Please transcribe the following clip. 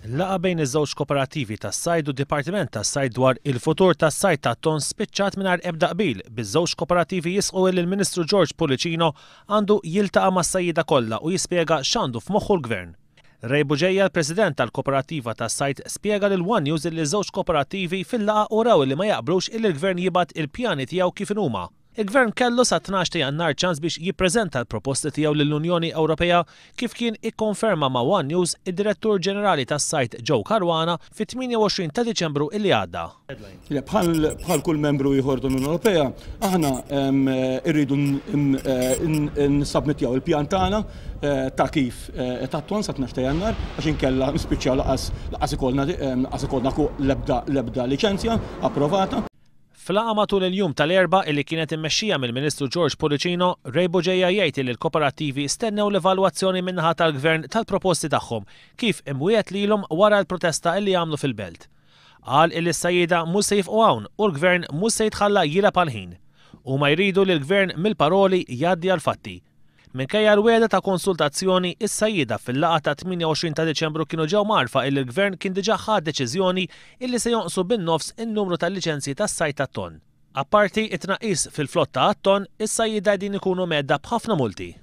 Laqa bejn iż-żewġ kooperattivi tas-sajd u d-Dipartiment tas-sajd dwar il-futur tas-sajd tat-ton spiċċat mingħajr ebda qbil biż-żewġ kooperattivi jisqu li l-Ministru George Policino għandu jiltaqa' mas-sajjieda kollha u jispjega x'għandu f'moħħu l-Gvern. Ray Buġejja, l-President tal-Kooperattiva tas-sajd, spjega lil One News li ż-żewġ kooperattivi fil-laqa uraw li ma jaqblux il l-Gvern jibgħat il-pjani tiegħu kif huma. Il-Gvern kellu sa 12 ta' Jannar ċans biex jippreżenta l-proposti tiegħu lill-Unjoni Ewropea kif kien ikkonferma ma' One News id-Direttur Ġenerali tas-Sajt Joe Caruana fit-28 ta' Diċembru illi għadda. Bħal kull membru ieħor tal-Unjoni Ewropea, aħna rridu nsubmittjaw il-pjan tagħna ta' kif tat-ton sa 12 ta' Jannar għax inkella nispiċċjaw laqas ikollna l-ebda liċenzja approvata. Flaqa matul il-jum tal-erba' illi kienet immexxija mill-Ministru George Policino, Ray Buġejja jgħid li l-kooperattivi stennew l-evalwazzjoni min-naħa tal-Gvern tal-proposti tagħhom kif imwiegħed lilhom wara l-protesta illi għamlu fil-belt. Qal li s-sajjieda mhux se jifqu hawn u l-Gvern mhux se jitħalla jilab għall-ħin. Huma jridu li l-Gvern mill-paroli jgħaddi għall-fatti. Minkejja l-wiegħda ta' konsultazzjoni, is-sajjieda fil-laqgħa ta' 28 ta' Diċembru kienu ġew magħrufa li l-Gvern kien diġà ħad deċiżjoni illi se jonqsu bin-nofs in-numru tal-liċenzji tas-sajd tat-ton. Apparti it-tnaqqis fil-flotta għat-ton, is-sajjieda qegħdin ikunu medda b'ħafna multi.